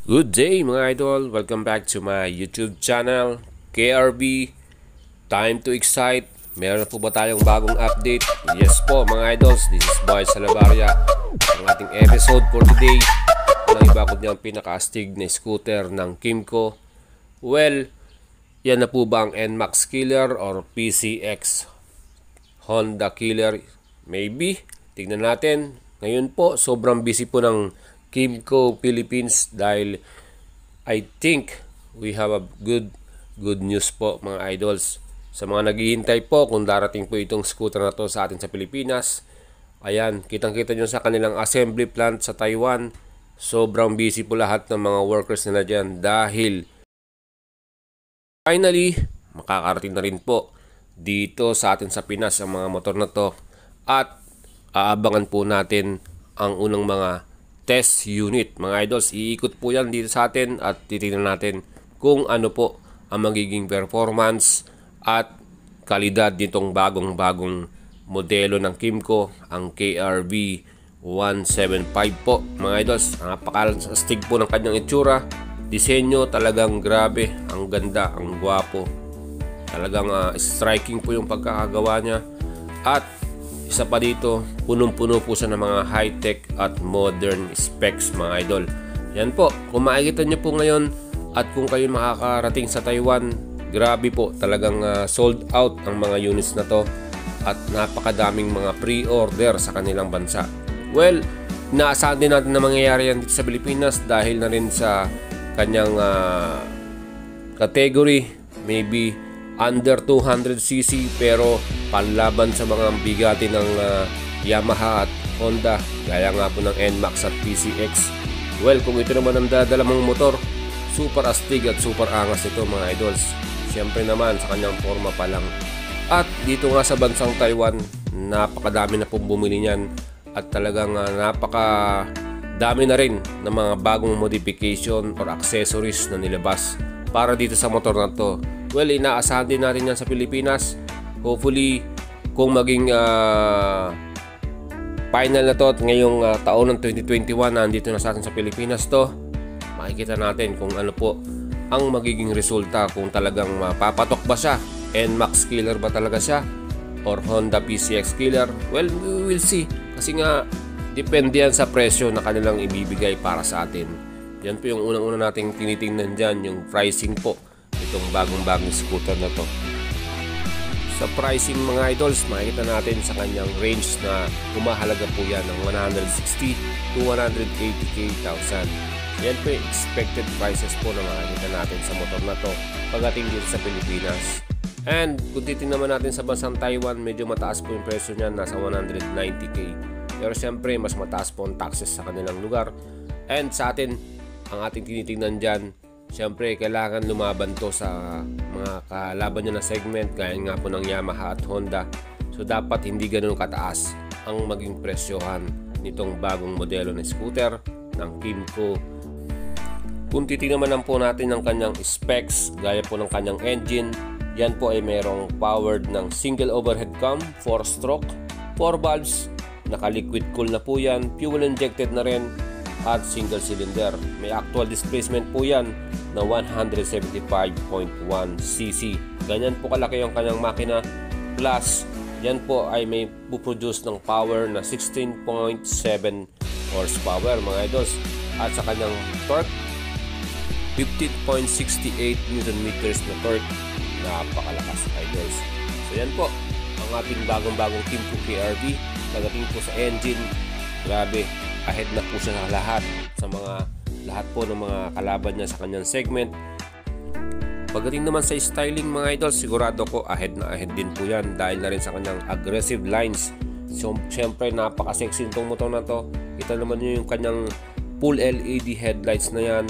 Good day mga idol, welcome back to my YouTube channel, KRB. Time to excite. Meron po ba tayong bagong update? Yes po mga idols, this is Boy Salabaria. Ang ating episode for today, ang ibakod niya ang pinaka-astig na scooter ng Kymco. Well, yan na po ba ang NMAX Killer or PCX Honda Killer? Maybe. Tignan natin. Ngayon po, sobrang busy po ng Kymco Philippines dahil I think we have a good news po mga idols. Sa mga naghihintay po kung darating po itong scooter na to sa atin sa Pilipinas, ayan, kitang-kita nyo sa kanilang assembly plant sa Taiwan. Sobrang busy po lahat ng mga workers nila dyan dahil finally, makakarating na rin po dito sa atin sa Pinas ang mga motor na to at aabangan po natin ang unang mga test unit. Mga idols, iikot po yan dito sa atin at titingnan natin kung ano po ang magiging performance at kalidad nitong bagong modelo ng Kymco, ang KRB 175 po. Mga idols, napaka-astig po ng kanyang itsura. Disenyo talagang grabe, ang ganda, ang gwapo. Talagang striking po yung pagkakagawa niya. At isa pa dito, punong-puno po siya ng mga high-tech at modern specs mga idol. Yan po, kung makikita nyo po ngayon at kung kayo makakarating sa Taiwan, grabe po, talagang sold out ang mga units na to at napakadaming mga pre-order sa kanilang bansa. Well, inaasahan din natin na mangyayari yan dito sa Pilipinas dahil na rin sa kanyang category, maybe under 200cc pero panlaban sa mga bigati ng Yamaha at Honda gaya nga po ng NMAX at PCX. Well, kung ito naman ang dadala mong motor, super astig at super angas ito mga idols. Siyempre naman sa kanyang forma pa lang. At dito nga sa bansang Taiwan, napakadami na pong bumili niyan at talagang napakadami na rin ng mga bagong modification or accessories na nilabas para dito sa motor na to. Well, inaasahan din natin yan sa Pilipinas. Hopefully, kung maging final na to at ngayong taon ng 2021 nandito na sa atin sa Pilipinas to, makikita natin kung ano po ang magiging resulta, kung talagang mapapatok ba siya, NMAX Killer ba talaga siya or Honda PCX Killer. Well, we will see kasi nga depende yan sa presyo na kanilang ibibigay para sa atin. Yan po yung unang-una nating tinitingnan dyan, yung pricing po itong bagong scooter na to. Sa pricing mga idols, makikita natin sa kanyang range na umahalaga po yan ng 160 to 180k thousand. Yan po yung expected prices po na makikita natin sa motor na to pagdating dito sa Pilipinas. And kung titingnan naman natin sa bansang Taiwan, medyo mataas po yung presyo niyan, nasa 190k. Pero siyempre, mas mataas po ang taxes sa kanilang lugar. And sa atin, ang ating tinitingnan dyan, siyempre, kailangan lumaban to sa mga kalaban nyo na segment gaya nga po ng Yamaha at Honda. So, dapat hindi ganun kataas ang maging presyohan nitong bagong modelo na scooter ng Kymco. Kung titingnan naman po natin ang kanyang specs, gaya po ng kanyang engine, yan po ay merong powered ng single overhead cam, 4-stroke, 4 valves, naka-liquid cool na po yan, fuel injected na rin, at single cylinder. May actual displacement po yan na 175.1cc. Ganyan po kalaki yung kanyang makina. Plus, yan po ay may puproduce ng power na 16.7 horsepower mga idols. At sa kanyang torque, 15.68 Nm na torque. Napakalakas idols. So yan po ang ating bagong Kymco KRB. Pagdating po sa engine, grabe, ahead na po siya sa lahat po ng mga kalaban niya sa kanyang segment. Pagdating naman sa styling mga idol, sigurado ko ahead din po yan dahil na rin sa kanyang aggressive lines. So syempre napaka-sexy nitong motor na to. Kita naman nyo yung kanyang full LED headlights na yan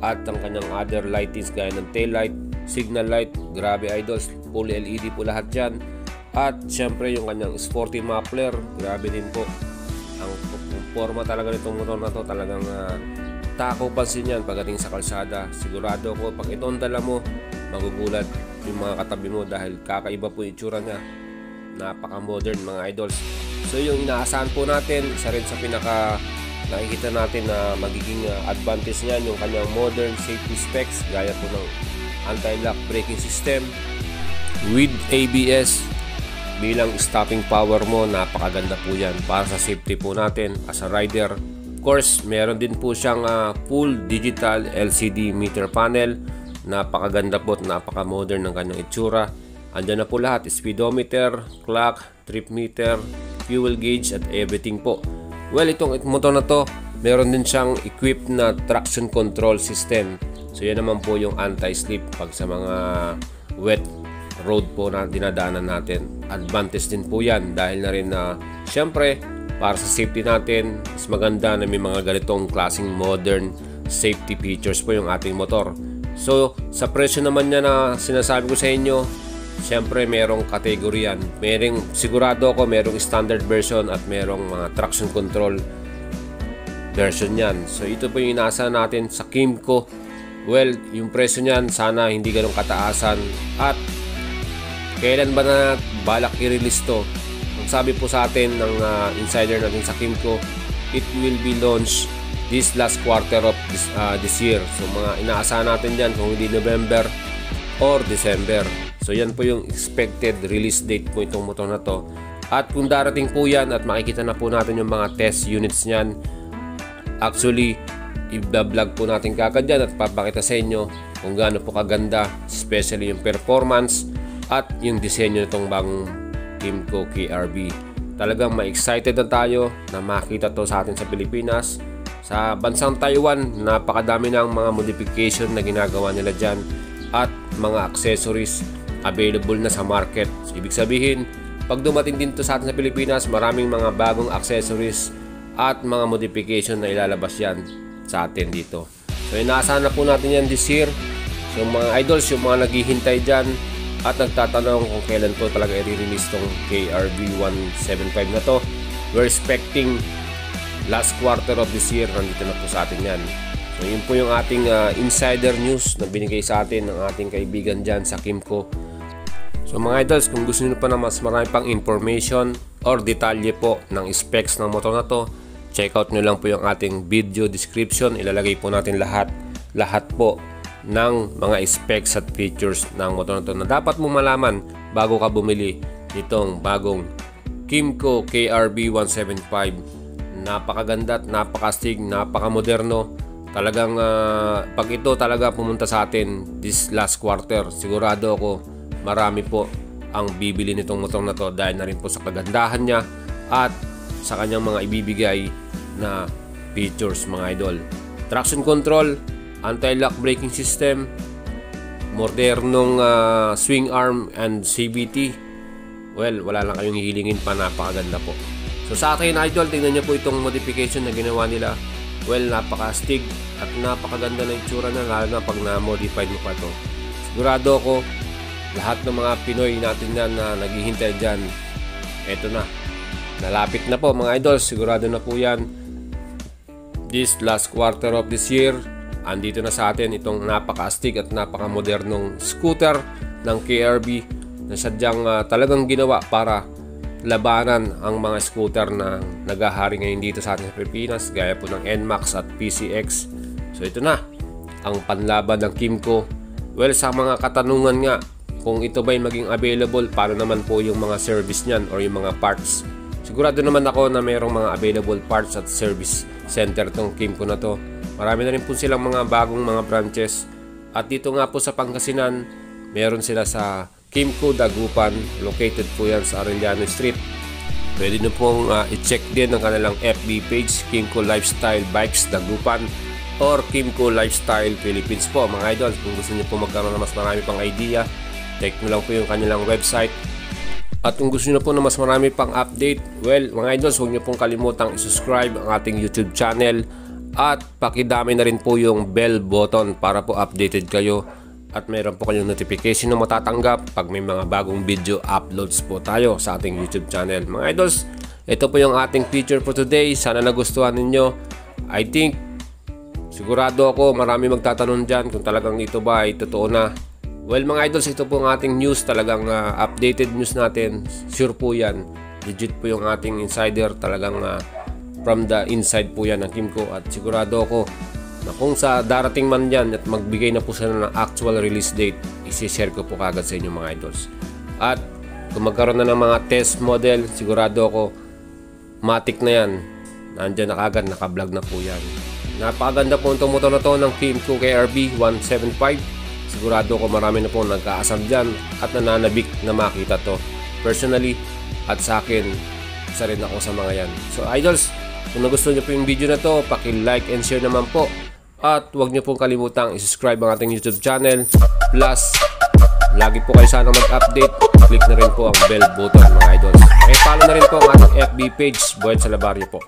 at ang kanyang other lightings gaya ng tail light, signal light, grabe idols, full LED po lahat yan. At syempre yung kanyang sporty muffler, grabe din po. Ang forma talaga nitong motor na to, talagang tako pansin yan pagdating sa kalsada. Sigurado ko pag ito ang dala mo, magugulat yung mga katabi mo dahil kakaiba po yung itsura niya. Napaka modern mga idols. So yung inaasahan po natin, isa rin sa pinaka nakikita natin na magiging advantage niyan yung kanyang modern safety specs gaya po ng anti-lock braking system with ABS. Bilang stopping power mo, napakaganda po yan para sa safety po natin as a rider. Of course, meron din po siyang full digital LCD meter panel. Napakaganda po at napaka-modern ng kanyang itsura. Andyan na po lahat, speedometer, clock, trip meter, fuel gauge at everything po. Well, itong motor na to, meron din siyang equipped na traction control system. So yan naman po yung anti-slip pag sa mga wet road po na dinadaanan natin. Advantage din po yan dahil na rin na syempre para sa safety natin, mas maganda na may mga ganitong klaseng modern safety features po yung ating motor. So sa presyo naman niya na sinasabi ko sa inyo, syempre merong category yan. Sigurado ako merong standard version at merong mga traction control version yan. So ito po yung inaasahan natin sa Kymco. Well, yung presyo niyan sana hindi ganong kataasan. At kailan ba na balak i-release to? Ang sabi po sa atin ng insider natin sa Kymco, it will be launched this last quarter of this year. So mga inaasahan natin dyan kung hindi November or December. So yan po yung expected release date po itong motor na to. At kung darating po yan at makikita na po natin yung mga test units niyan, actually i-vlog po natin kagad yan at papakita sa inyo kung gaano po kaganda, especially yung performance at yung disenyo nitong bagong Kymco KRB. Talagang ma-excited na tayo na makita to sa atin sa Pilipinas. Sa bansang Taiwan, napakadami ng mga modification na ginagawa nila dyan at mga accessories available na sa market. So, ibig sabihin, pag dumating din to sa atin sa Pilipinas, maraming mga bagong accessories at mga modification na ilalabas yan sa atin dito. So inaasahan na po natin yan this year. So mga idols, yung mga naghihintay dyan at nagtatanong kung kailan po talaga i-release tong KRB 175 na to, we're expecting last quarter of this year. Nandito na po sa atin yan. So yun po yung ating insider news na binigay sa atin ng ating kaibigan dyan sa Kymco. So mga idols, kung gusto niyo pa na mas marami pang information or detalye po ng specs ng motor na to, check out nyo lang po yung ating video description. Ilalagay po natin lahat po ng mga specs at features ng motor na to na dapat mo malaman bago ka bumili nitong bagong Kymco KRB 175. Napakaganda at napakastig, napakamoderno. Talagang pag ito talaga pumunta sa atin this last quarter, sigurado ako marami po ang bibili nitong motor na to dahil na rin po sa kagandahan niya at sa kanyang mga ibibigay na features mga idol. Traction control, anti-lock braking system, modernong swing arm and CVT. Well, wala lang kayong hihilingin pa, napakaganda po. So sa akin idol, tingnan nyo po itong modification na ginawa nila. Well, napaka-stig at napakaganda na itsura na, lalo na pag na-modified mo pa to. Sigurado ako lahat ng mga Pinoy natin na naghihintay dyan, eto na, nalapit na po mga idol. Sigurado na po yan this last quarter of this year. Andito na sa atin itong napaka-astig at napaka-modernong scooter ng KRB na sadyang talagang ginawa para labanan ang mga scooter na naghahari ngayon dito sa atin sa Pilipinas gaya po ng NMAX at PCX. So ito na ang panlaban ng Kymco. Well, sa mga katanungan nga kung ito ba'y maging available, paano naman po yung mga service niyan or yung mga parts, sigurado naman ako na mayroong mga available parts at service center tong Kymco na to. Marami na rin po silang mga bagong mga branches. At dito nga po sa Pangasinan, meron sila sa Kymco Dagupan. Located po yan sa Arellano Street. Pwede nyo pong i-check din ang kanilang FB page, Kymco Lifestyle Bikes Dagupan or Kymco Lifestyle Philippines po mga idol. Kung gusto nyo po magkaroon na mas marami pang idea, check nyo lang po yung kanilang website. At kung gusto nyo po na mas marami pang update, well mga idols, huwag nyo pong kalimutang i-subscribe ang ating YouTube channel at pakidami na rin po yung bell button para po updated kayo at meron po kayong notification na matatanggap pag may mga bagong video uploads po tayo sa ating YouTube channel. Mga idols, ito po yung ating feature for today. Sana nagustuhan ninyo. I think sigurado ako marami magtatanong dyan kung talagang ito ba ay totoo na. Well mga idols, ito po ang ating news, talagang updated news natin. Sure po yan, legit po yung ating insider, talagang from the inside po yan ng team ko, at sigurado ako na kung sa darating man yan at magbigay na po sila ng actual release date, isi-share ko po kagad sa inyo mga idols. At kung magkaroon na ng mga test model, sigurado ako matik na yan, nandyan na kagad, naka-vlog na po yan. Napakaganda po itong motor na to ng Kymco KRB 175. Sigurado ko marami na po nagkaasam dyan at nananabik na makita to personally, at sa akin, isa rin ako sa mga yan. So idols, kung nagustuhan nyo po yung video na to, paki-like and share naman po, at huwag nyo pong kalimutang i-subscribe ang ating YouTube channel. Plus, lagi po kayo sana mag-update, click na rin po ang bell button mga idols. Pakipollow na rin po ang ating FB page, Boyet Salabarrio po.